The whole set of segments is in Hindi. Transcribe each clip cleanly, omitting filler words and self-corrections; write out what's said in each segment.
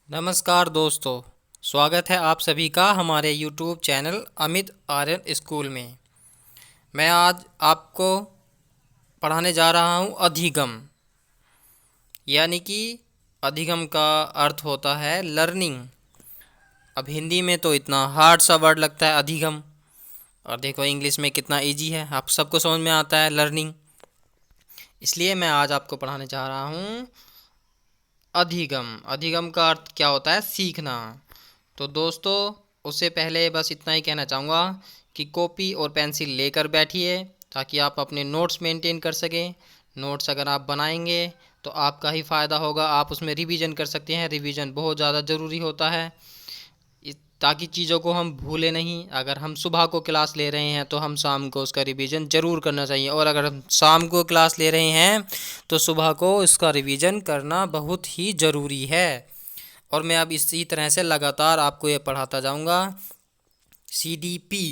नमस्कार दोस्तों। स्वागत है आप सभी का हमारे YouTube channel Amit Aryan school में। मैं आज आपको पढ़ाने जा रहा हूँ अधिगम। यानी कि अधिगम का अर्थ होता है लर्निंग। अब हिंदी में तो इतना हार्ड सा वर्ड लगता है अधिगम, और देखो इंग्लिश में कितना इजी है, आप सबको समझ में आता है लर्निंग। इसलिए मैं आज आपको पढ़ाने जा रहा हूँ अधिगम। अधिगम का अर्थ क्या होता है? सीखना। तो दोस्तों, उससे पहले बस इतना ही कहना चाहूँगा कि कॉपी और पेंसिल लेकर बैठिए ताकि आप अपने नोट्स मेंटेन कर सकें। नोट्स अगर आप बनाएंगे तो आपका ही फ़ायदा होगा, आप उसमें रिवीजन कर सकते हैं। रिवीजन बहुत ज़्यादा ज़रूरी होता है ताकि चीज़ों को हम भूलें नहीं। अगर हम सुबह को क्लास ले रहे हैं तो हम शाम को उसका रिवीजन ज़रूर करना चाहिए, और अगर हम शाम को क्लास ले रहे हैं तो सुबह को इसका रिवीजन करना बहुत ही ज़रूरी है। और मैं अब इसी तरह से लगातार आपको ये पढ़ाता जाऊंगा। CDP,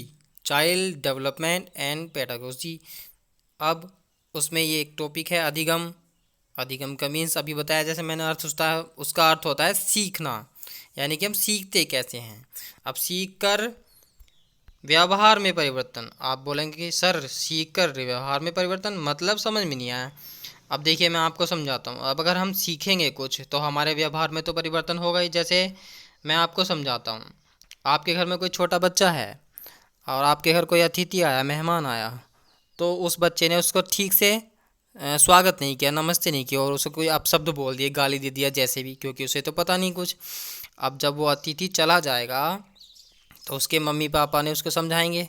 child development and pedagogy. अब उसमें ये एक टॉपिक है अधिगम। अधिगम का मीन्स अभी बताया, जैसे मैंने अर्थ उसका अर्थ होता है सीखना। यानी कि हम सीखते कैसे हैं। अब सीख कर व्यवहार में परिवर्तन। आप बोलेंगे कि सर सीख कर व्यवहार में परिवर्तन मतलब समझ में नहीं आया। अब देखिए मैं आपको समझाता हूँ। अब अगर हम सीखेंगे कुछ तो हमारे व्यवहार में तो परिवर्तन होगा ही। जैसे मैं आपको समझाता हूँ, आपके घर में कोई छोटा बच्चा है और आपके घर कोई अतिथि आया, मेहमान आया, तो उस बच्चे ने उसको ठीक से स्वागत नहीं किया, नमस्ते नहीं किया, और उसे कोई अपशब्द बोल दिए, गाली दे दिया जैसे भी, क्योंकि उसे तो पता नहीं कुछ। अब जब वो अतिथि चला जाएगा तो उसके मम्मी पापा ने उसको समझाएंगे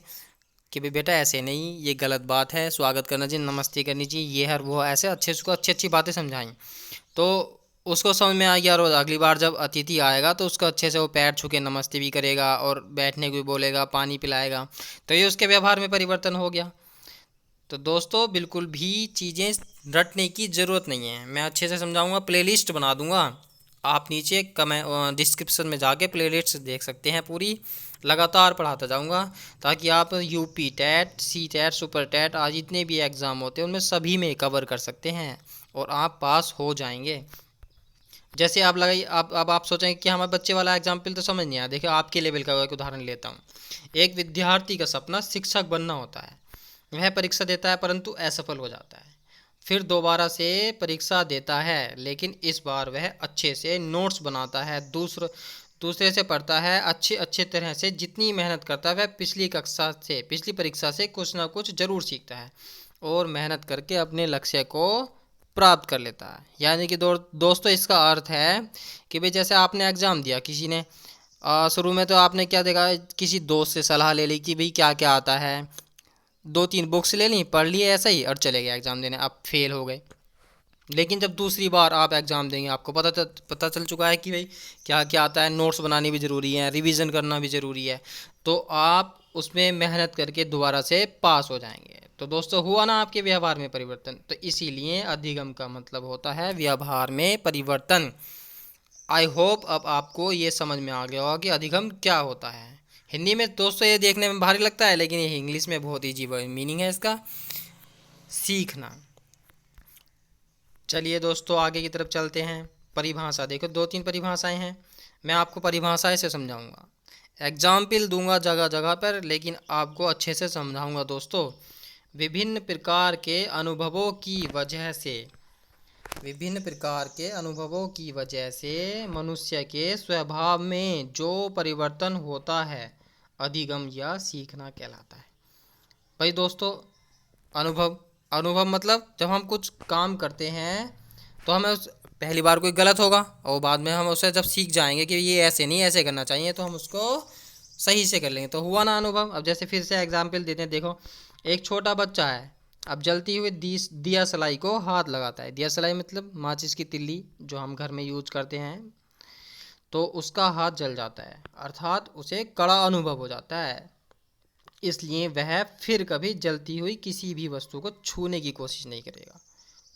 कि भाई बेटा ऐसे नहीं, ये गलत बात है, स्वागत करना चाहिए, नमस्ते करनी चाहिए, ये हर वो, ऐसे अच्छे उसको अच्छी अच्छी बातें समझाएं तो उसको समझ में आ गया। और अगली बार जब अतिथि आएगा तो उसको अच्छे से वो पैर छू के नमस्ते भी करेगा और बैठने को भी बोलेगा, पानी पिलाएगा। तो ये उसके व्यवहार में परिवर्तन हो गया। तो दोस्तों, बिल्कुल भी चीज़ें रटने की ज़रूरत नहीं है। मैं अच्छे से समझाऊंगा, प्लेलिस्ट बना दूंगा। आप नीचे कमेंट डिस्क्रिप्शन में जाके प्लेलिस्ट देख सकते हैं पूरी। लगातार पढ़ाता जाऊंगा ताकि आप UP TET, C TET, super TET, आज जितने भी एग्ज़ाम होते हैं उनमें सभी में कवर कर सकते हैं और आप पास हो जाएंगे। जैसे आप लगाइए, आप अब आप सोचेंगे कि हमारे बच्चे वाला एग्जाम्पल तो समझ नहीं आया। देखिए आपके लेवल का एक उदाहरण लेता हूँ। एक विद्यार्थी का सपना शिक्षक बनना होता है। वह परीक्षा देता है परंतु असफल हो जाता है। फिर दोबारा से परीक्षा देता है, लेकिन इस बार वह अच्छे से नोट्स बनाता है, दूसरे से पढ़ता है, अच्छे अच्छे तरह से जितनी मेहनत करता है वह पिछली परीक्षा से कुछ ना कुछ ज़रूर सीखता है और मेहनत करके अपने लक्ष्य को प्राप्त कर लेता है। यानी कि दोस्तों, इसका अर्थ है कि भाई जैसे आपने एग्ज़ाम दिया, किसी ने शुरू में तो आपने क्या देखा, किसी दोस्त से सलाह ले ली कि भाई क्या क्या आता है, दो तीन बुक्स ले ली, पढ़ लिए ऐसा ही और चले गए एग्ज़ाम देने, आप फेल हो गए। लेकिन जब दूसरी बार आप एग्ज़ाम देंगे आपको पता चल चुका है कि भाई क्या क्या आता है, नोट्स बनानी भी ज़रूरी है, रिवीजन करना भी ज़रूरी है, तो आप उसमें मेहनत करके दोबारा से पास हो जाएंगे। तो दोस्तों, हुआ ना आपके व्यवहार में परिवर्तन। तो इसीलिए अधिगम का मतलब होता है व्यवहार में परिवर्तन। आई होप अब आपको ये समझ में आ गया होगा कि अधिगम क्या होता है। हिंदी में दोस्तों ये देखने में भारी लगता है, लेकिन ये इंग्लिश में बहुत ईजी मीनिंग है इसका, सीखना। चलिए दोस्तों, आगे की तरफ चलते हैं। परिभाषा देखो, दो तीन परिभाषाएं हैं, मैं आपको परिभाषाएं से समझाऊंगा। एग्जाम्पल दूंगा जगह जगह पर, लेकिन आपको अच्छे से समझाऊंगा दोस्तों। विभिन्न प्रकार के अनुभवों की वजह से विभिन्न प्रकार के अनुभवों की वजह से मनुष्य के स्वभाव में जो परिवर्तन होता है अधिगम या सीखना कहलाता है। भाई दोस्तों, अनुभव अनुभव मतलब जब हम कुछ काम करते हैं तो हमें पहली बार कोई गलत होगा और बाद में हम उसे जब सीख जाएंगे कि ये ऐसे नहीं ऐसे करना चाहिए तो हम उसको सही से कर लेंगे, तो हुआ ना अनुभव। अब जैसे फिर से एग्जाम्पल देते हैं। देखो, एक छोटा बच्चा है, अब जलती हुई दिया सलाई को हाथ लगाता है। दिया सलाई मतलब माचिस की तिल्ली जो हम घर में यूज करते हैं, तो उसका हाथ जल जाता है, अर्थात उसे कड़ा अनुभव हो जाता है। इसलिए वह फिर कभी जलती हुई किसी भी वस्तु को छूने की कोशिश नहीं करेगा।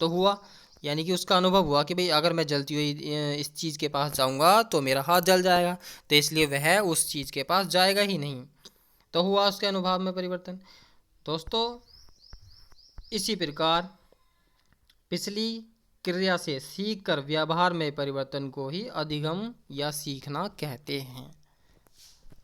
तो हुआ, यानी कि उसका अनुभव हुआ कि भाई अगर मैं जलती हुई इस चीज़ के पास जाऊंगा तो मेरा हाथ जल जाएगा, तो इसलिए वह उस चीज़ के पास जाएगा ही नहीं। तो हुआ उसके अनुभव में परिवर्तन। दोस्तों, इसी प्रकार पिछली क्रिया से सीखकर व्यवहार में परिवर्तन को ही अधिगम या सीखना कहते हैं।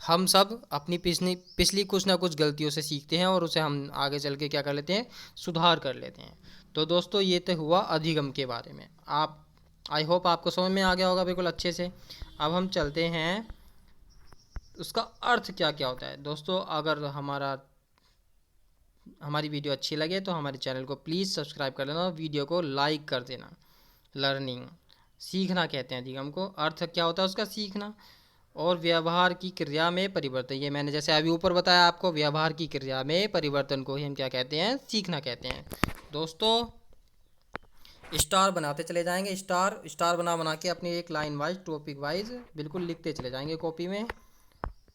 हम सब अपनी पिछली पिछली कुछ ना कुछ गलतियों से सीखते हैं और उसे हम आगे चल के क्या कर लेते हैं, सुधार कर लेते हैं। तो दोस्तों ये तो हुआ अधिगम के बारे में। आप आई होप आपको समझ में आ गया होगा बिल्कुल अच्छे से। अब हम चलते हैं उसका अर्थ क्या क्या होता है। दोस्तों अगर हमारी वीडियो अच्छी लगे तो हमारे चैनल को प्लीज़ सब्सक्राइब कर लेना और वीडियो को लाइक कर देना। लर्निंग, सीखना कहते हैं अधिगम को। अर्थ क्या होता है उसका, सीखना। और व्यवहार की क्रिया में परिवर्तन, ये मैंने जैसे अभी ऊपर बताया आपको, व्यवहार की क्रिया में परिवर्तन को ही हम क्या कहते हैं, सीखना कहते हैं। दोस्तों स्टार बनाते चले जाएंगे, स्टार स्टार बना बना के अपनी एक लाइन वाइज टॉपिक वाइज बिल्कुल लिखते चले जाएंगे कॉपी में।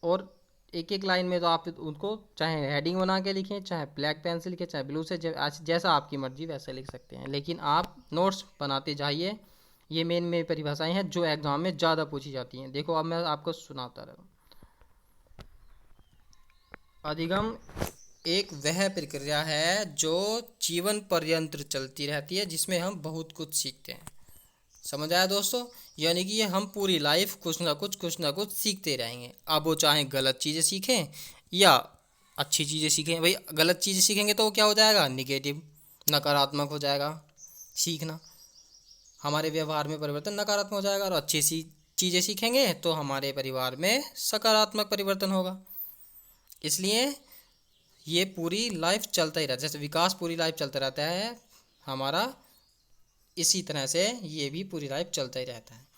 और एक एक लाइन में तो आप उनको चाहे हेडिंग बना के लिखें, चाहे ब्लैक पेन से लिखें, चाहे ब्लू से, जैसा आपकी मर्जी वैसे लिख सकते हैं। लेकिन आप नोट्स बनाते जाइए। ये मेन में परिभाषाएं हैं जो एग्जाम में ज़्यादा पूछी जाती हैं। देखो अब मैं आपको सुनाता रहूँ। अधिगम एक वह प्रक्रिया है जो जीवन पर्यंत चलती रहती है, जिसमें हम बहुत कुछ सीखते हैं। समझ आया दोस्तों? यानी कि ये हम पूरी लाइफ कुछ ना कुछ सीखते रहेंगे। अब वो चाहे गलत चीज़ें सीखें या अच्छी चीज़ें सीखें। भाई गलत चीज़ें सीखेंगे तो क्या हो जाएगा, निगेटिव, नकारात्मक हो जाएगा सीखना। हमारे व्यवहार में परिवर्तन नकारात्मक हो जाएगा। और अच्छी सी चीज़ें सीखेंगे तो हमारे परिवार में सकारात्मक परिवर्तन होगा। इसलिए ये पूरी लाइफ चलता ही रहता है। जैसे विकास पूरी लाइफ चलता रहता है हमारा, इसी तरह से ये भी पूरी लाइफ चलता ही रहता है।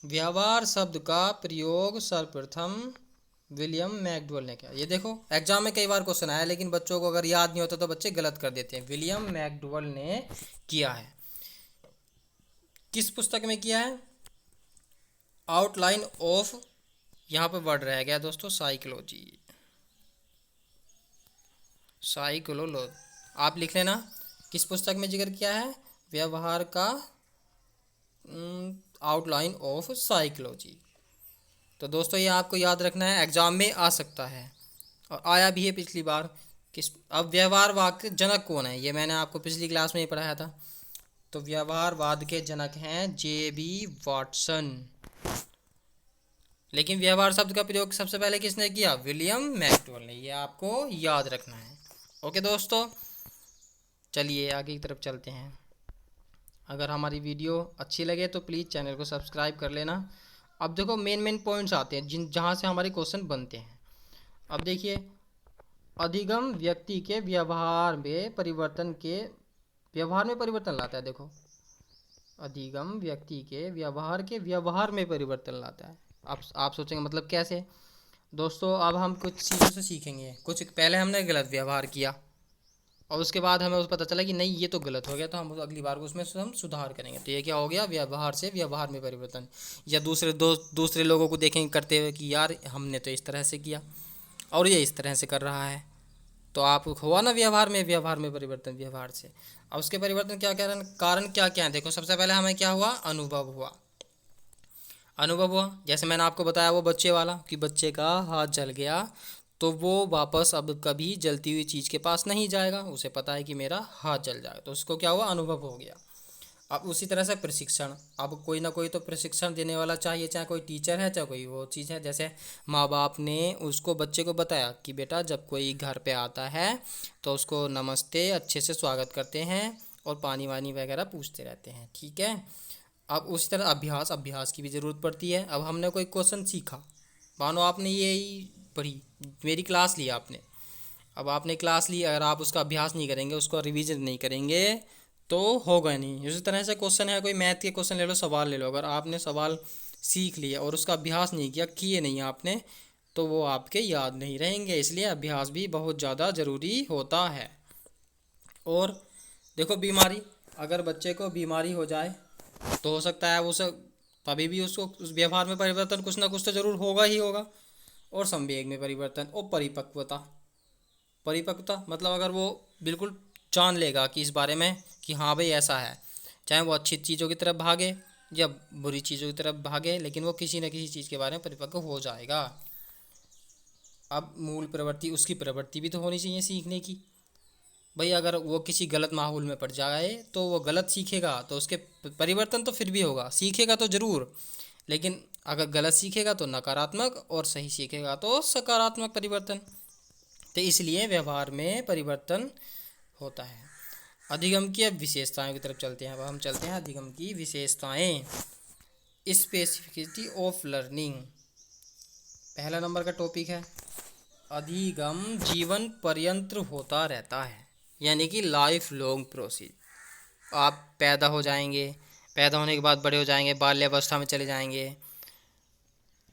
व्यवहार शब्द का प्रयोग सर्वप्रथम विलियम मैकडॉवेल ने किया। ये देखो एग्जाम में कई बार क्वेश्चन आया, लेकिन बच्चों को अगर याद नहीं होता तो बच्चे गलत कर देते हैं। विलियम मैकडॉवेल ने किया है। किस पुस्तक में किया है? आउटलाइन ऑफ, यहाँ पे वर्ड रह गया दोस्तों, साइकोलॉजी, साइकोलॉजी आप लिख लेना। किस पुस्तक में जिक्र किया है? व्यवहार का आउटलाइन ऑफ साइकोलॉजी। तो दोस्तों ये आपको याद रखना है, एग्जाम में आ सकता है और आया भी है पिछली बार। अब व्यवहारवाद के जनक कौन है, ये मैंने आपको पिछली क्लास में ही पढ़ाया था। तो व्यवहारवाद के जनक हैं जे.बी. वाटसन। लेकिन व्यवहार शब्द का प्रयोग सबसे पहले किसने किया? विलियम मैकडॉवेल ने। ये आपको याद रखना है। ओके दोस्तों, चलिए आगे की तरफ चलते हैं। अगर हमारी वीडियो अच्छी लगे तो प्लीज़ चैनल को सब्सक्राइब कर लेना। अब देखो मेन पॉइंट्स आते हैं जहाँ से हमारे क्वेश्चन बनते हैं। अब देखिए, अधिगम व्यक्ति के व्यवहार में परिवर्तन लाता है। देखो अधिगम व्यक्ति के व्यवहार में परिवर्तन लाता है। आप सोचेंगे मतलब कैसे? दोस्तों अब हम कुछ चीज़ों से सीखेंगे। कुछ पहले हमने गलत व्यवहार किया और उसके बाद हमें उस पता चला कि नहीं ये तो गलत हो गया, तो हम अगली बार उसमें हम सुधार करेंगे। तो ये क्या हो गया? व्यवहार से व्यवहार में परिवर्तन। या दूसरे लोगों को देखेंगे करते हुए कि यार हमने तो इस तरह से किया और ये इस तरह से कर रहा है, तो आप हुआ ना व्यवहार में परिवर्तन, व्यवहार से। अब उसके परिवर्तन क्या कारण क्या क्या है? देखो सबसे पहले हमें क्या हुआ? अनुभव हुआ। जैसे मैंने आपको बताया वो बच्चे वाला, कि बच्चे का हाथ जल गया तो वो वापस अब कभी जलती हुई चीज़ के पास नहीं जाएगा। उसे पता है कि मेरा हाथ जल जाएगा, तो उसको क्या हुआ? अनुभव हो गया। अब उसी तरह से प्रशिक्षण, अब कोई ना कोई तो प्रशिक्षण देने वाला चाहिए, चाहे कोई टीचर है चाहे कोई वो चीज़ है। जैसे माँ बाप ने उसको बच्चे को बताया कि बेटा जब कोई घर पे आता है तो उसको नमस्ते अच्छे से स्वागत करते हैं और पानी वानी वगैरह पूछते रहते हैं, ठीक है। अब उसी तरह अभ्यास की भी ज़रूरत पड़ती है। अब हमने कोई क्वेश्चन सीखा, मानो आपने यही पढ़ी, मेरी क्लास ली आपने। अब आपने क्लास ली, अगर आप उसका अभ्यास नहीं करेंगे, उसका रिवीजन नहीं करेंगे तो होगा नहीं। इसी तरह से क्वेश्चन है, कोई मैथ के क्वेश्चन ले लो, सवाल ले लो, अगर आपने सवाल सीख लिया और उसका अभ्यास नहीं किए नहीं आपने, तो वो आपके याद नहीं रहेंगे। इसलिए अभ्यास भी बहुत ज़्यादा ज़रूरी होता है। और देखो बीमारी, अगर बच्चे को बीमारी हो जाए तो हो सकता है उस तभी भी उसको उस व्यवहार में परिवर्तन कुछ ना कुछ तो ज़रूर होगा ही होगा। और संवेग में परिवर्तन और परिपक्वता मतलब अगर वो बिल्कुल जान लेगा कि इस बारे में कि हाँ भाई ऐसा है, चाहे वो अच्छी चीज़ों की तरफ भागे या बुरी चीज़ों की तरफ भागे, लेकिन वो किसी न किसी चीज़ के बारे में परिपक्व हो जाएगा। अब मूल प्रवृत्ति, उसकी प्रवृत्ति भी तो होनी चाहिए सीखने की। भाई अगर वो किसी गलत माहौल में पड़ जाए तो वो गलत सीखेगा, तो उसके परिवर्तन तो फिर भी होगा, सीखेगा तो ज़रूर, लेकिन अगर गलत सीखेगा तो नकारात्मक और सही सीखेगा तो सकारात्मक परिवर्तन। तो इसलिए व्यवहार में परिवर्तन होता है। अधिगम की अब विशेषताओं की तरफ चलते हैं। अब हम चलते हैं अधिगम की विशेषताएं। स्पेसिफिसिटी ऑफ लर्निंग पहला नंबर का टॉपिक है। अधिगम जीवन पर्यंत होता रहता है, यानी कि लाइफ लॉन्ग प्रोसेस। आप पैदा हो जाएंगे, पैदा होने के बाद बड़े हो जाएंगे, बाल्यावस्था में चले जाएंगे,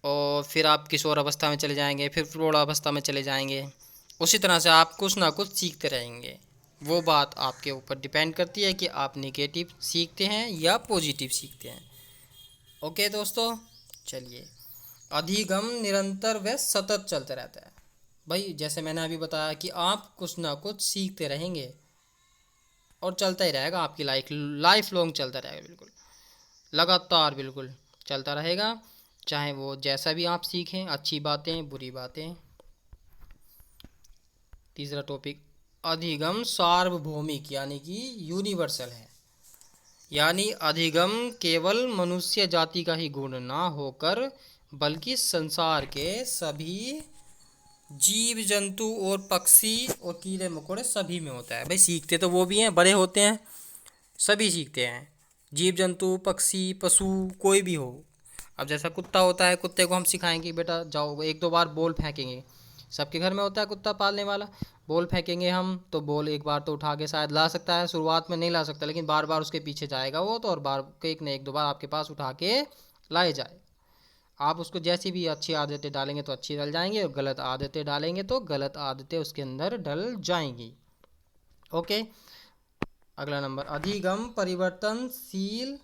और फिर आप किशोर अवस्था में चले जाएंगे, फिर प्रौढ़ावस्था में चले जाएंगे। उसी तरह से आप कुछ ना कुछ सीखते रहेंगे। वो बात आपके ऊपर डिपेंड करती है कि आप नेगेटिव सीखते हैं या पॉजिटिव सीखते हैं। ओके दोस्तों, चलिए। अधिगम निरंतर व सतत चलता रहता है। भाई जैसे मैंने अभी बताया कि आप कुछ ना कुछ सीखते रहेंगे और चलता ही रहेगा, आपकी लाइफ लॉन्ग चलता रहेगा, बिल्कुल लगातार बिल्कुल चलता रहेगा, चाहे वो जैसा भी आप सीखें, अच्छी बातें बुरी बातें। तीसरा टॉपिक, अधिगम सार्वभौमिक यानी कि यूनिवर्सल है। यानी अधिगम केवल मनुष्य जाति का ही गुण ना होकर बल्कि संसार के सभी जीव जंतु और पक्षी और कीड़े मकोड़े सभी में होता है। भाई सीखते तो वो भी हैं, बड़े होते हैं, सभी सीखते हैं, जीव जंतु पक्षी पशु कोई भी हो। अब जैसा कुत्ता होता है, कुत्ते को हम सिखाएंगे बेटा जाओ, एक दो बार बॉल फेंकेंगे, सबके घर में होता है कुत्ता पालने वाला, बॉल फेंकेंगे हम तो बॉल एक बार तो उठा के शायद ला सकता है, शुरुआत में नहीं ला सकता, लेकिन बार बार उसके पीछे जाएगा वो तो, और बार एक न एक दो बार आपके पास उठा के लाए जाए। आप उसको जैसी भी अच्छी आदतें डालेंगे तो अच्छी डल जाएंगी, और गलत आदतें डालेंगे तो गलत आदतें उसके अंदर डल जाएंगी। ओके, अगला नंबर, अधिगम परिवर्तनशील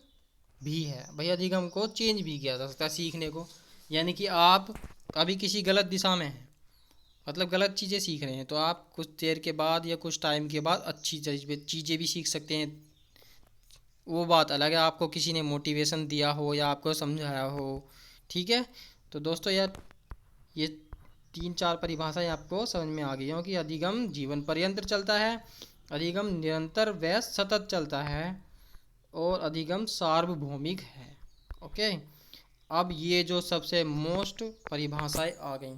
भी है। भाई अधिगम को चेंज भी किया जा सकता है सीखने को। यानी कि आप अभी किसी गलत दिशा में हैं, मतलब गलत चीज़ें सीख रहे हैं, तो आप कुछ देर के बाद या कुछ टाइम के बाद अच्छी चीज़ें भी सीख सकते हैं। वो बात अलग है, आपको किसी ने मोटिवेशन दिया हो या आपको समझाया हो। ठीक है, तो दोस्तों यार ये तीन चार परिभाषाएं आपको समझ में आ गई हो कि अधिगम जीवन पर्यंत चलता है, अधिगम निरंतर व सतत चलता है, और अधिगम सार्वभौमिक है। ओके, अब ये जो सबसे मोस्ट परिभाषाएं आ गई,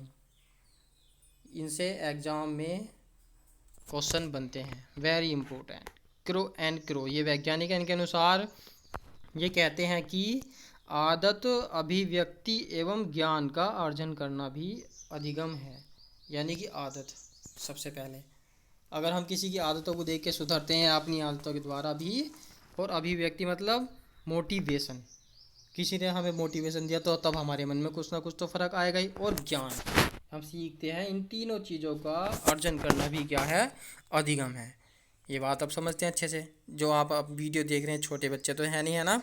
इनसे एग्ज़ाम में क्वेश्चन बनते हैं, very important. Crow and crow ये वैज्ञानिक हैं, इनके अनुसार ये कहते हैं कि आदत अभिव्यक्ति एवं ज्ञान का अर्जन करना भी अधिगम है। यानी कि आदत सबसे पहले, अगर हम किसी की आदतों को देख के सुधरते हैं अपनी आदतों के द्वारा भी, और अभिव्यक्ति मतलब मोटिवेशन, किसी ने हमें मोटिवेशन दिया तो तब हमारे मन में कुछ ना कुछ तो फ़र्क आएगा ही, और ज्ञान हम सीखते हैं, इन तीनों चीज़ों का अर्जन करना भी क्या है, अधिगम है। ये बात आप समझते हैं अच्छे से, जो आप अब वीडियो देख रहे हैं, छोटे बच्चे तो है नहीं है ना,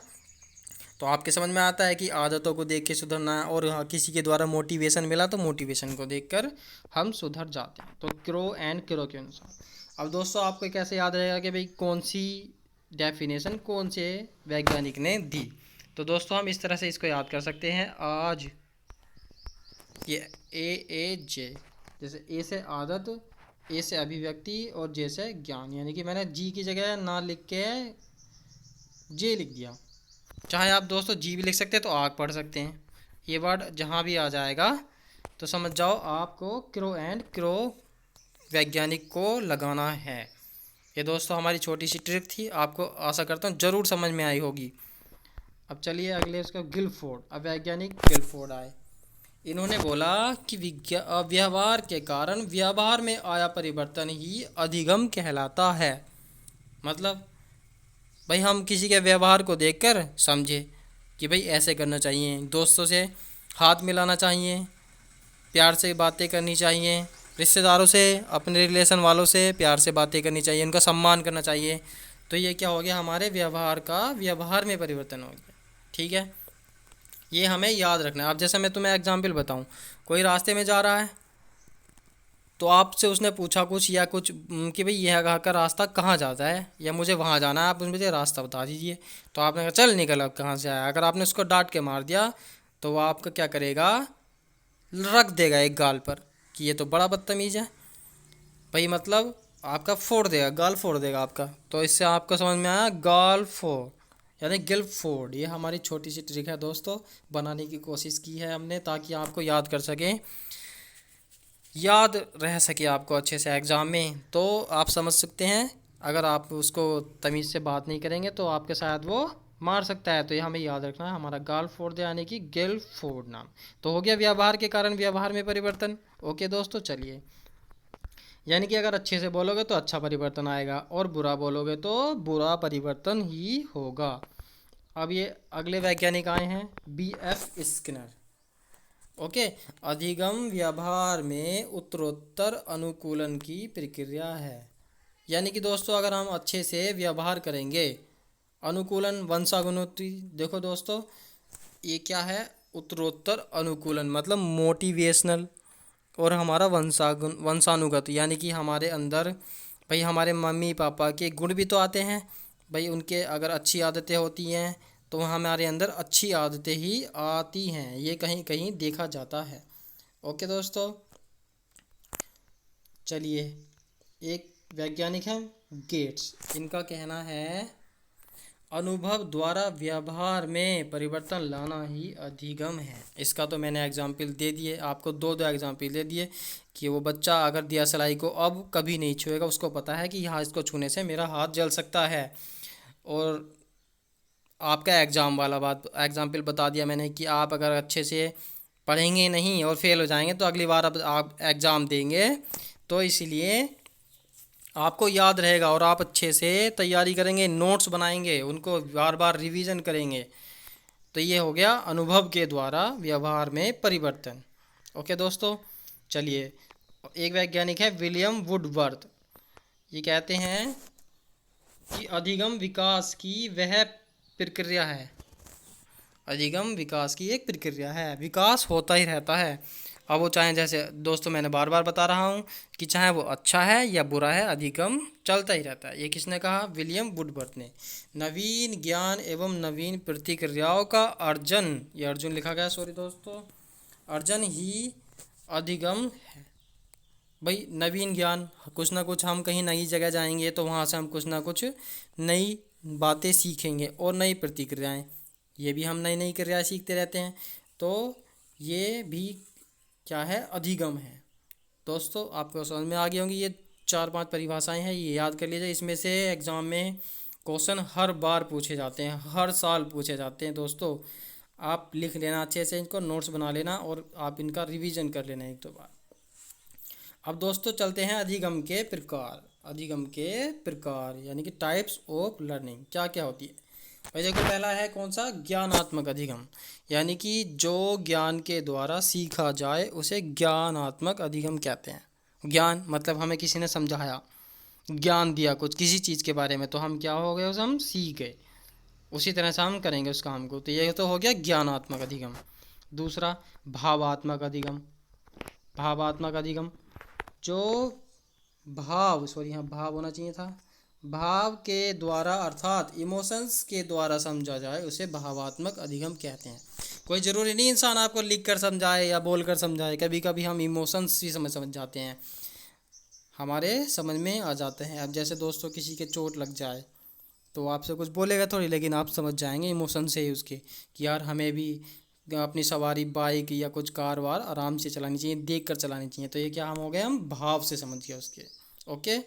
तो आपके समझ में आता है कि आदतों को देख के सुधरना, और हाँ किसी के द्वारा मोटिवेशन मिला तो मोटिवेशन को देखकर हम सुधर जाते हैं। तो क्रो एंड क्रो के अनुसार। अब दोस्तों आपको कैसे याद रहेगा कि भाई कौन सी डेफिनेशन कौन से वैज्ञानिक ने दी, तो दोस्तों हम इस तरह से इसको याद कर सकते हैं। आज ये ए जे, जैसे ए से आदत, ए से अभिव्यक्ति और जे से ज्ञान, यानी कि मैंने जी की जगह ना लिख के जे लिख दिया। चाहे आप दोस्तों जी भी लिख सकते हैं तो आग पढ़ सकते हैं, ये वर्ड जहाँ भी आ जाएगा तो समझ जाओ आपको क्रो एंड क्रो वैज्ञानिक को लगाना है। ये दोस्तों हमारी छोटी सी ट्रिक थी, आपको आशा करता हूँ ज़रूर समझ में आई होगी। अब चलिए अगले उसका गिलफोर्ड, अब वैज्ञानिक गिलफोर्ड आए। इन्होंने बोला कि व्यवहार के कारण व्यवहार में आया परिवर्तन ही अधिगम कहलाता है। मतलब भाई हम किसी के व्यवहार को देखकर समझे कि भाई ऐसे करना चाहिए, दोस्तों से हाथ मिलाना चाहिए, प्यार से बातें करनी चाहिए, रिश्तेदारों से अपने रिलेशन वालों से प्यार से बातें करनी चाहिए, उनका सम्मान करना चाहिए। तो ये क्या हो गया, हमारे व्यवहार का व्यवहार में परिवर्तन हो गया। ठीक है, ये हमें याद रखना है। अब जैसे मैं तुम्हें एग्जाम्पल बताऊँ, कोई रास्ते में जा रहा है तो आपसे उसने पूछा कुछ या कुछ कि भाई यह का रास्ता कहाँ जाता है, या मुझे वहाँ जाना है, आप मुझे रास्ता बता दीजिए। तो आपने कहा चल निकल, अब कहाँ से आया। अगर आपने उसको डांट के मार दिया तो वो आपका क्या करेगा, रख देगा एक गाल पर कि ये तो बड़ा बदतमीज़ है। भाई मतलब आपका फोड़ देगा, गाल फोड़ देगा आपका। तो इससे आपको समझ में आया, गाल फोड़ यानी गिल्फ फोड़। ये हमारी छोटी सी ट्रिक है दोस्तों, बनाने की कोशिश की है हमने ताकि आपको याद कर सकें, याद रह सके आपको अच्छे से एग्ज़ाम में। तो आप समझ सकते हैं, अगर आप उसको तमीज़ से बात नहीं करेंगे तो आपके साथ वो मार सकता है। तो ये हमें याद रखना है, हमारा गाल फोड़ दे यानी कि गिल फोड़ नाम। तो हो गया व्यवहार के कारण व्यवहार में परिवर्तन। ओके दोस्तों, चलिए, यानी कि अगर अच्छे से बोलोगे तो अच्छा परिवर्तन आएगा और बुरा बोलोगे तो बुरा परिवर्तन ही होगा। अब ये अगले वैज्ञानिक आए हैं, B.F. स्किनर। ओके, अधिगम व्यवहार में उत्तरोत्तर अनुकूलन की प्रक्रिया है। यानी कि दोस्तों अगर हम अच्छे से व्यवहार करेंगे, अनुकूलन वंशानुगति, देखो दोस्तों ये क्या है, उत्तरोत्तर अनुकूलन मतलब मोटिवेशनल, और हमारा वंशानुगत यानी कि हमारे अंदर भाई हमारे मम्मी पापा के गुण भी तो आते हैं भाई, उनके अगर अच्छी आदतें होती हैं तो हमारे अंदर अच्छी आदतें ही आती हैं, ये कहीं कहीं देखा जाता है। ओके दोस्तों, चलिए, एक वैज्ञानिक हैं गेट्स, इनका कहना है अनुभव द्वारा व्यवहार में परिवर्तन लाना ही अधिगम है। इसका तो मैंने एग्जाम्पल दे दिए आपको, दो एग्जाम्पल दे दिए कि वो बच्चा अगर दिया सलाई को अब कभी नहीं छुएगा, उसको पता है कि यहाँ इसको छूने से मेरा हाथ जल सकता है। और आपका एग्ज़ाम वाला बात एग्जाम्पल बता दिया मैंने कि आप अगर अच्छे से पढ़ेंगे नहीं और फेल हो जाएंगे तो अगली बार अब आप एग्ज़ाम देंगे, तो इसलिए आपको याद रहेगा और आप अच्छे से तैयारी करेंगे, नोट्स बनाएंगे, उनको बार बार रिवीजन करेंगे। तो ये हो गया अनुभव के द्वारा व्यवहार में परिवर्तन। ओके दोस्तों, चलिए, एक वैज्ञानिक है विलियम वुडवर्थ, ये कहते हैं कि अधिगम विकास की वह प्रक्रिया है, अधिगम विकास की एक प्रक्रिया है, विकास होता ही रहता है। अब वो चाहे, जैसे दोस्तों मैंने बार बार बता रहा हूँ कि चाहे वो अच्छा है या बुरा है, अधिगम चलता ही रहता है। ये किसने कहा, विलियम वुडवर्थ ने। नवीन ज्ञान एवं नवीन प्रतिक्रियाओं का अर्जन, ये अर्जुन लिखा गया सॉरी दोस्तों, अर्जन ही अधिगम है। भाई नवीन ज्ञान, कुछ ना कुछ हम कहीं नई जगह जाएंगे तो वहाँ से हम कुछ ना कुछ नई बातें सीखेंगे, और नई प्रतिक्रियाएं, ये भी हम नई नई क्रियाएं सीखते रहते हैं। तो ये भी क्या है, अधिगम है। दोस्तों आपको समझ में आ गई होंगी, ये 4-5 परिभाषाएं हैं, ये याद कर लीजिए। इसमें से एग्ज़ाम में क्वेश्चन हर बार पूछे जाते हैं, हर साल पूछे जाते हैं दोस्तों। आप लिख लेना अच्छे से, इनको नोट्स बना लेना और आप इनका रिवीजन कर लेना एक दो बार। अब दोस्तों चलते हैं अधिगम के प्रकार। अधिगम के प्रकार यानी कि टाइप्स ऑफ लर्निंग क्या क्या होती है। भाई देखो, पहला है कौन सा, ज्ञानात्मक अधिगम, यानी कि जो ज्ञान के द्वारा सीखा जाए उसे ज्ञानात्मक अधिगम कहते हैं। ज्ञान मतलब हमें किसी ने समझाया, ज्ञान दिया कुछ किसी चीज़ के बारे में, तो हम क्या हो गए, उसे हम सीख गए, उसी तरह से हम करेंगे उस काम को। तो ये तो हो गया ज्ञानात्मक अधिगम। दूसरा भावात्मक अधिगम। भावात्मक अधिगम, जो भाव, सॉरी यहाँ भाव होना चाहिए था, भाव के द्वारा अर्थात इमोशंस के द्वारा समझा जाए उसे भावात्मक अधिगम कहते हैं। कोई ज़रूरी नहीं इंसान आपको लिख कर समझाए या बोल कर समझाए, कभी कभी हम इमोशंस ही समझ जाते हैं, हमारे समझ में आ जाते हैं। अब जैसे दोस्तों किसी के चोट लग जाए तो आपसे कुछ बोलेगा थोड़ी, लेकिन आप समझ जाएंगे इमोशन से ही उसके कि यार हमें भी अपनी सवारी बाइक या कुछ कार वार आराम से चलानी चाहिए, देख कर चलानी चाहिए। तो ये क्या हम हो गए, हम भाव से समझ गए उसके। ओके,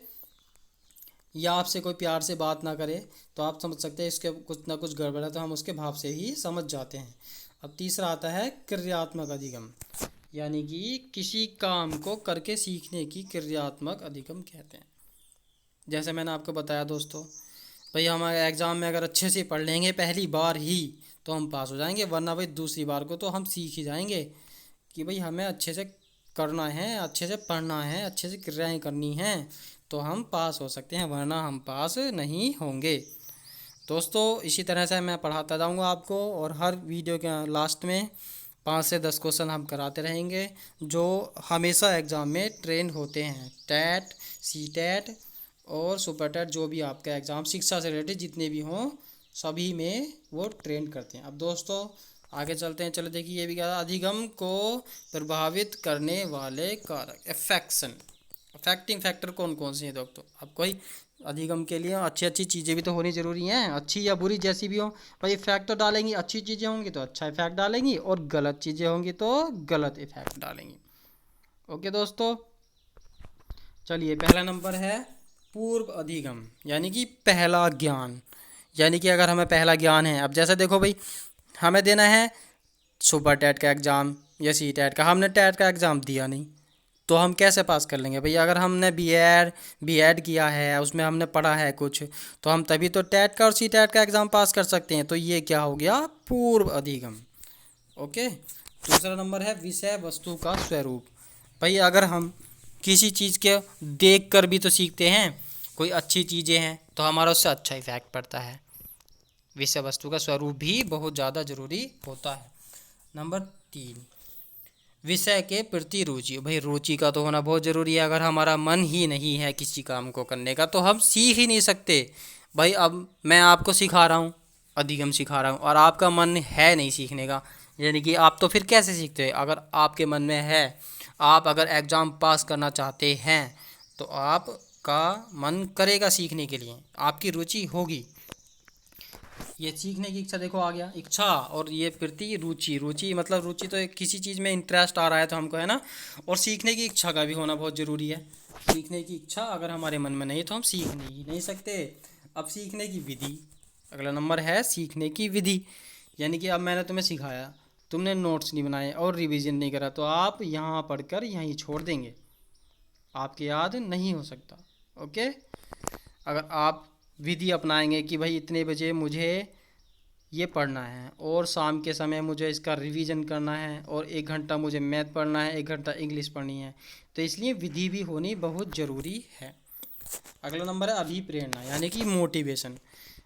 या आपसे कोई प्यार से बात ना करे तो आप समझ सकते हैं इसके कुछ ना कुछ गड़बड़ है, तो हम उसके भाव से ही समझ जाते हैं। अब तीसरा आता है क्रियात्मक अधिगम, यानी कि किसी काम को करके सीखने की क्रियात्मक अधिगम कहते हैं। जैसे मैंने आपको बताया दोस्तों, भाई हमारे एग्ज़ाम में अगर अच्छे से पढ़ लेंगे पहली बार ही तो हम पास हो जाएंगे, वरना भाई दूसरी बार को तो हम सीख ही जाएंगे कि भाई हमें अच्छे से करना है, अच्छे से पढ़ना है, अच्छे से क्रियाएं करनी हैं, तो हम पास हो सकते हैं, वरना हम पास नहीं होंगे। दोस्तों इसी तरह से मैं पढ़ाता जाऊंगा आपको, और हर वीडियो के लास्ट में 5 से 10 क्वेश्चन हम कराते रहेंगे जो हमेशा एग्ज़ाम में ट्रेंड होते हैं। टैट, सी टैट और सुपर टैट, जो भी आपका एग्ज़ाम शिक्षा से रिलेटेड जितने भी हों सभी में वो ट्रेंड करते हैं। अब दोस्तों आगे चलते हैं, चलो देखिए ये भी क्या, अधिगम को प्रभावित करने वाले कारक, एफेक्शन। अफेक्टिंग फैक्टर कौन कौन से हैं दोस्तों? अब कोई अधिगम के लिए अच्छी अच्छी चीज़ें भी तो होनी ज़रूरी हैं, अच्छी या बुरी जैसी भी हो। भाई इफेक्ट तो डालेंगी, अच्छी चीज़ें होंगी तो अच्छा इफेक्ट डालेंगी, और गलत चीज़ें होंगी तो गलत इफेक्ट डालेंगी। ओके दोस्तों, चलिए पहला नंबर है पूर्व अधिगम, यानी कि पहला ज्ञान। यानी कि अगर हमें पहला ज्ञान है, अब जैसे देखो भाई, हमें देना है सुपर टेट का एग्ज़ाम या सी टेट का, हमने टेट का एग्ज़ाम दिया नहीं, तो हम कैसे पास कर लेंगे भाई? अगर हमने बी एड किया है, उसमें हमने पढ़ा है कुछ, तो हम तभी तो टेट का और सी टेट का एग्ज़ाम पास कर सकते हैं। तो ये क्या हो गया? पूर्व अधिगम। ओके। दूसरा नंबर है विषय वस्तु का स्वरूप। भाई अगर हम किसी चीज़ के देख कर भी तो सीखते हैं, कोई अच्छी चीज़ें हैं तो हमारा उससे अच्छा इफेक्ट पड़ता है। विषय वस्तु का स्वरूप भी बहुत ज़्यादा ज़रूरी होता है। नंबर 3, विषय के प्रति रुचि। भाई रुचि का तो होना बहुत ज़रूरी है। अगर हमारा मन ही नहीं है किसी काम को करने का तो हम सीख ही नहीं सकते। भाई अब मैं आपको सिखा रहा हूँ, अधिगम सिखा रहा हूँ, और आपका मन है नहीं सीखने का, यानी कि आप तो फिर कैसे सीखते हैं? अगर आपके मन में है, आप अगर एग्ज़ाम पास करना चाहते हैं तो आपका मन करेगा सीखने के लिए, आपकी रुचि होगी। ये सीखने की इच्छा देखो आ गया, इच्छा और ये प्रति रुचि। रुचि मतलब रुचि तो किसी चीज़ में इंटरेस्ट आ रहा है तो हमको, है ना। और सीखने की इच्छा का भी होना बहुत ज़रूरी है। सीखने की इच्छा अगर हमारे मन में नहीं तो हम सीख नहीं सकते। अब सीखने की विधि, अगला नंबर है सीखने की विधि। यानी कि अब मैंने तुम्हें सिखाया, तुमने नोट्स नहीं बनाए और रिवीजन नहीं करा, तो आप यहाँ पढ़कर यहीं छोड़ देंगे, आपके याद नहीं हो सकता। ओके। अगर आप विधि अपनाएंगे कि भाई इतने बजे मुझे ये पढ़ना है और शाम के समय मुझे इसका रिवीजन करना है और 1 घंटा मुझे मैथ पढ़ना है, 1 घंटा इंग्लिश पढ़नी है, तो इसलिए विधि भी होनी बहुत ज़रूरी है। अगला नंबर है अभिप्रेरणा, यानी कि मोटिवेशन।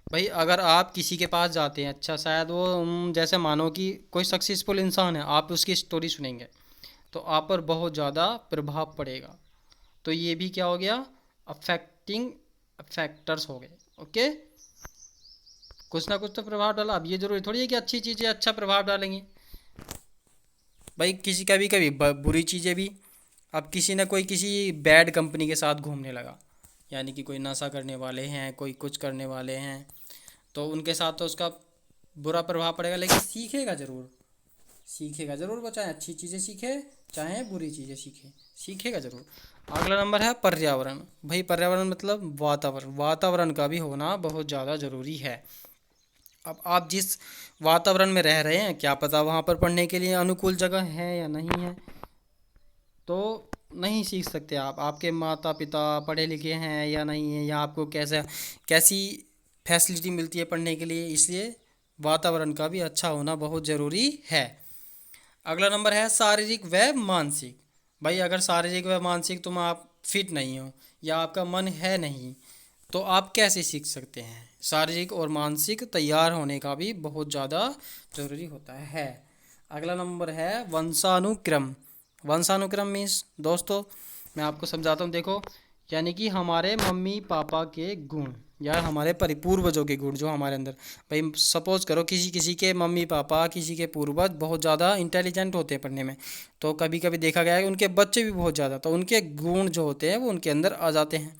भाई अगर आप किसी के पास जाते हैं, अच्छा शायद वो जैसे मानो कि कोई सक्सेसफुल इंसान है, आप उसकी स्टोरी सुनेंगे तो आप पर बहुत ज़्यादा प्रभाव पड़ेगा। तो ये भी क्या हो गया? अफेक्टिंग फैक्टर्स हो गए। ओके, कुछ ना कुछ तो प्रभाव डाला। अब ये जरूरी थोड़ी है कि अच्छी चीज़ें अच्छा प्रभाव डालेंगी। भाई किसी कभी कभी बुरी चीज़ें भी। अब किसी न कोई किसी बैड कंपनी के साथ घूमने लगा, यानी कि कोई नशा करने वाले हैं, कोई कुछ करने वाले हैं, तो उनके साथ तो उसका बुरा प्रभाव पड़ेगा, लेकिन सीखेगा ज़रूर। सीखेगा ज़रूर, वो चाहे अच्छी चीज़ें सीखे चाहे बुरी चीज़ें सीखे, सीखेगा ज़रूर। अगला नंबर है पर्यावरण। भाई पर्यावरण मतलब वातावरण, वातावरण का भी होना बहुत ज़्यादा ज़रूरी है। अब आप जिस वातावरण में रह रहे हैं, क्या पता वहाँ पर पढ़ने के लिए अनुकूल जगह है या नहीं है, तो नहीं सीख सकते आप। आपके माता पिता पढ़े लिखे हैं या नहीं है, या आपको कैसी फैसिलिटी मिलती है पढ़ने के लिए, इसलिए वातावरण का भी अच्छा होना बहुत ज़रूरी है। अगला नंबर है शारीरिक व मानसिक। भाई अगर शारीरिक व मानसिक तुम आप फिट नहीं हो या आपका मन है नहीं, तो आप कैसे सीख सकते हैं? शारीरिक और मानसिक तैयार होने का भी बहुत ज़्यादा ज़रूरी होता है। अगला नंबर है वंशानुक्रम। वंशानुक्रम मीन्स दोस्तों मैं आपको समझाता हूँ, देखो, यानी कि हमारे मम्मी पापा के गुण या हमारे परिपूर्वजों के गुण जो हमारे अंदर। भाई सपोज करो किसी किसी के मम्मी पापा, किसी के पूर्वज बहुत ज़्यादा इंटेलिजेंट होते हैं पढ़ने में, तो कभी कभी देखा गया है कि उनके बच्चे भी बहुत ज़्यादा, तो उनके गुण जो होते हैं वो उनके अंदर आ जाते हैं।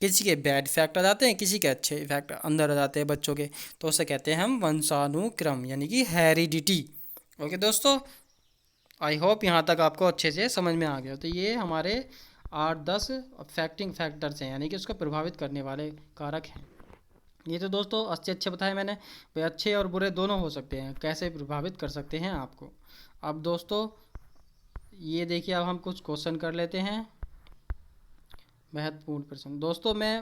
किसी के बैड इफेक्ट आ जाते हैं, किसी के अच्छे इफेक्ट अंदर आ जाते हैं बच्चों के, तो उसे कहते हैं हम वंशानुक्रम, यानी कि हेरिडिटी। ओके दोस्तों, आई होप यहाँ तक आपको अच्छे से समझ में आ गया। तो ये हमारे 8-10 अफेक्टिंग फैक्टर्स हैं, यानी कि उसको प्रभावित करने वाले कारक हैं। ये तो दोस्तों अच्छे अच्छे बताए मैंने। भाई अच्छे और बुरे दोनों हो सकते हैं, कैसे प्रभावित कर सकते हैं आपको। अब दोस्तों ये देखिए, अब हम कुछ क्वेश्चन कर लेते हैं, महत्वपूर्ण प्रश्न। दोस्तों मैं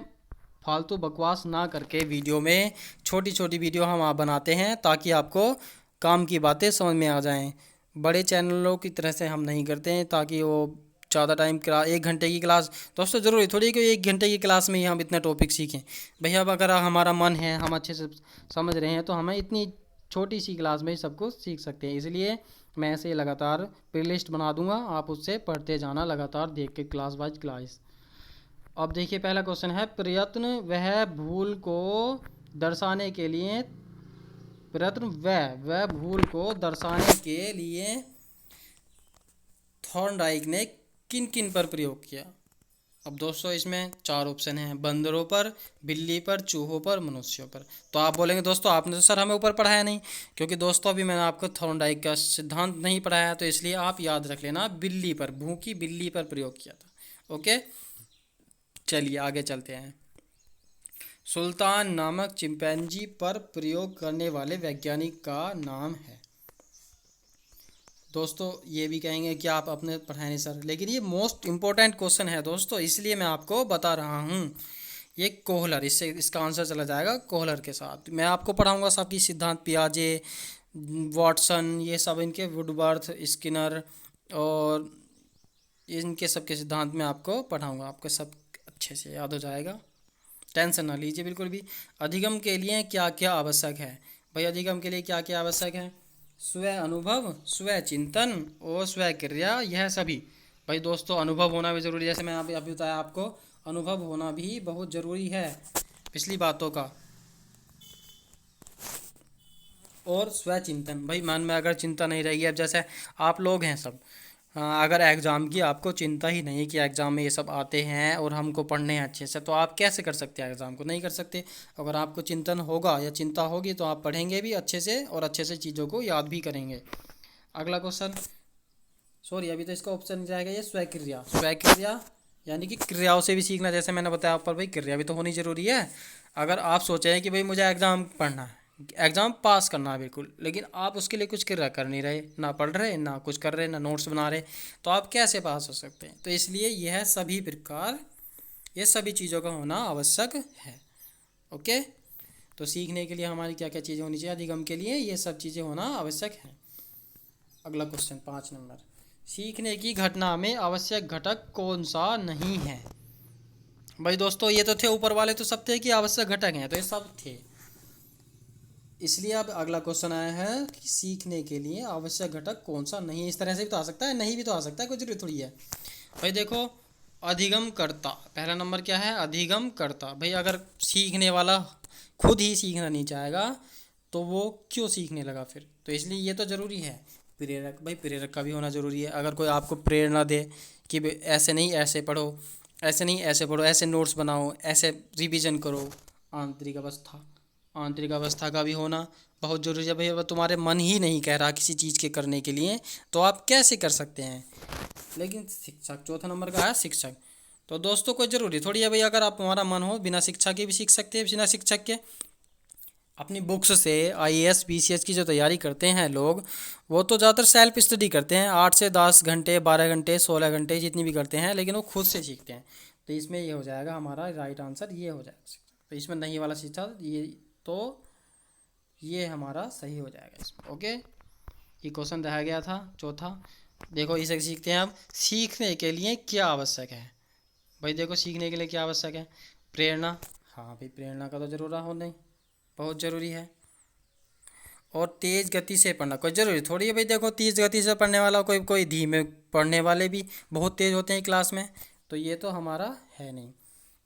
फालतू बकवास ना करके वीडियो में छोटी छोटी वीडियो हम आप बनाते हैं ताकि आपको काम की बातें समझ में आ जाएं। बड़े चैनलों की तरह से हम नहीं करते हैं ताकि वो ज़्यादा टाइम क्लास, 1 घंटे की क्लास दोस्तों ज़रूरी थोड़ी है कि 1 घंटे की क्लास में ही हम इतना टॉपिक सीखें। भैया अब अगर हमारा मन है, हम अच्छे से समझ रहे हैं, तो हमें इतनी छोटी सी क्लास में ही सब कुछ सीख सकते हैं। इसलिए मैं ऐसे लगातार प्ले लिस्ट बना दूंगा, आप उससे पढ़ते जाना लगातार देख के, क्लास वाइज क्लास। अब देखिए पहला क्वेश्चन है, प्रयत्न वह भूल को दर्शाने के लिए, प्रयत्न वह भूल को दर्शाने के लिए थॉर्नडाइक ने किन किन पर प्रयोग किया? अब दोस्तों इसमें 4 ऑप्शन हैं, बंदरों पर, बिल्ली पर, चूहों पर, मनुष्यों पर। तो आप बोलेंगे दोस्तों आपने तो सर हमें ऊपर पढ़ाया नहीं, क्योंकि दोस्तों अभी मैंने आपको थॉर्नडाइक का सिद्धांत नहीं पढ़ाया, तो इसलिए आप याद रख लेना, बिल्ली पर, भूखी बिल्ली पर प्रयोग किया था। ओके, चलिए आगे चलते हैं। सुल्तान नामक चिंपैंजी पर प्रयोग करने वाले वैज्ञानिक का नाम है। दोस्तों ये भी कहेंगे कि आप अपने पढ़ाए नहीं सर, लेकिन ये मोस्ट इम्पोर्टेंट क्वेश्चन है दोस्तों, इसलिए मैं आपको बता रहा हूँ। ये कोहलर, इससे इसका आंसर चला जाएगा कोहलर के साथ। मैं आपको पढ़ाऊंगा सबकी सिद्धांत, पियाजे, वाटसन, ये सब इनके, वुडवर्थ, स्किनर और इनके सब के सिद्धांत में आपको पढ़ाऊंगा, आपको सब अच्छे से याद हो जाएगा, टेंशन ना लीजिए बिल्कुल भी। अधिगम के लिए क्या क्या आवश्यक है? भाई अधिगम के लिए क्या क्या आवश्यक है? स्व अनुभव, स्व चिंतन और स्व क्रिया, यह सभी। भाई दोस्तों अनुभव होना भी ज़रूरी है, जैसे मैंने अभी बताया आपको, अनुभव होना भी बहुत ज़रूरी है पिछली बातों का। और स्व चिंतन, भाई मन में अगर चिंता नहीं रहेगी, अब जैसे आप लोग हैं सब, अगर एग्ज़ाम की आपको चिंता ही नहीं है कि एग्ज़ाम में ये सब आते हैं और हमको पढ़ने हैं अच्छे से, तो आप कैसे कर सकते हैं एग्ज़ाम को? नहीं कर सकते। अगर आपको चिंतन होगा या चिंता होगी तो आप पढ़ेंगे भी अच्छे से और अच्छे से चीज़ों को याद भी करेंगे। अगला क्वेश्चन, सॉरी अभी तो इसका ऑप्शन जाएगा ये स्वक्रिया। स्वक्रिया यानी कि क्रियाओं से भी सीखना, जैसे मैंने बताया ऊपर, भाई क्रिया भी तो होनी ज़रूरी है। अगर आप सोचें कि भाई मुझे एग्ज़ाम पढ़ना है, एग्ज़ाम पास करना है बिल्कुल, लेकिन आप उसके लिए कुछ क्रिया कर नहीं रहे, ना पढ़ रहे, ना कुछ कर रहे, ना नोट्स बना रहे, तो आप कैसे पास हो सकते हैं? तो इसलिए यह सभी प्रकार, ये सभी चीज़ों का होना आवश्यक है। ओके, तो सीखने के लिए हमारी क्या क्या चीज़ें होनी चाहिए? अधिगम के लिए ये सब चीज़ें होना आवश्यक है। अगला क्वेश्चन 5 नंबर, सीखने की घटना में आवश्यक घटक कौन सा नहीं है? भाई दोस्तों ये तो थे ऊपर वाले, तो सब थे कि आवश्यक घटक हैं, तो ये सब थे। इसलिए अब अगला क्वेश्चन आया है कि सीखने के लिए आवश्यक घटक कौन सा नहीं है। इस तरह से भी तो आ सकता है, नहीं भी तो आ सकता है, कोई जरूरी थोड़ी है। भाई देखो, अधिगम कर्ता, पहला नंबर क्या है? अधिगम कर्ता। भाई अगर सीखने वाला खुद ही सीखना नहीं चाहेगा तो वो क्यों सीखने लगा फिर? तो इसलिए ये तो ज़रूरी है। प्रेरक, भाई प्रेरक का भी होना ज़रूरी है। अगर कोई आपको प्रेरणा दे कि भाई ऐसे नहीं ऐसे पढ़ो, ऐसे नहीं ऐसे पढ़ो, ऐसे नोट्स बनाओ, ऐसे रिवीजन करो। आंतरिक अवस्था, आंतरिक अवस्था का भी होना बहुत ज़रूरी है। भाई अगर तुम्हारे मन ही नहीं कह रहा किसी चीज़ के करने के लिए, तो आप कैसे कर सकते हैं? लेकिन शिक्षक, चौथा नंबर का है शिक्षक। तो दोस्तों कोई ज़रूरी थोड़ी है भाई, अगर आप हमारा मन हो बिना शिक्षा के भी सीख सकते हैं, बिना शिक्षक के। अपनी बुक्स से आईएएस पीसीएस की जो तैयारी करते हैं लोग, वो तो ज़्यादातर सेल्फ स्टडी करते हैं, 8 से 10 घंटे, 12 घंटे, 16 घंटे, जितनी भी करते हैं, लेकिन वो खुद से सीखते हैं। तो इसमें ये हो जाएगा हमारा राइट आंसर, ये हो जाएगा। तो इसमें नहीं वाला शिक्षा, ये तो ये हमारा सही हो जाएगा इसमें। ओके, ये क्वेश्चन रह गया था चौथा। देखो इसे सीखते हैं अब, सीखने के लिए क्या आवश्यक है? भाई देखो सीखने के लिए क्या आवश्यक है? प्रेरणा, हाँ भाई प्रेरणा का तो जरूर होना ही बहुत ज़रूरी है। और तेज़ गति से पढ़ना कोई ज़रूरी थोड़ी है भाई। देखो तेज़ गति से पढ़ने वाला, कोई कोई धीमे पढ़ने वाले भी बहुत तेज़ होते हैं क्लास में, तो ये तो हमारा है नहीं।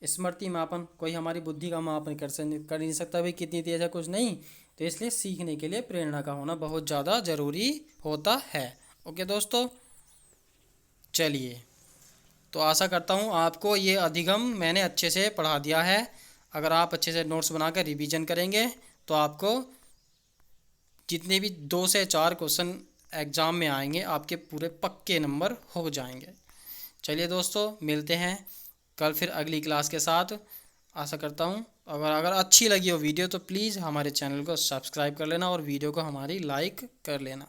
स्मृति मापन, कोई हमारी बुद्धि का मापन कर नहीं सकता भाई कितनी तेज़ है, कुछ नहीं। तो इसलिए सीखने के लिए प्रेरणा का होना बहुत ज़्यादा ज़रूरी होता है। ओके दोस्तों, चलिए, तो आशा करता हूँ आपको ये अधिगम मैंने अच्छे से पढ़ा दिया है। अगर आप अच्छे से नोट्स बनाकर रिवीजन करेंगे तो आपको जितने भी 2 से 4 क्वेश्चन एग्ज़ाम में आएंगे, आपके पूरे पक्के नंबर हो जाएंगे। चलिए दोस्तों, मिलते हैं कल फिर अगली क्लास के साथ। आशा करता हूँ अगर अच्छी लगी हो वीडियो तो प्लीज़ हमारे चैनल को सब्सक्राइब कर लेना और वीडियो को हमारी लाइक कर लेना।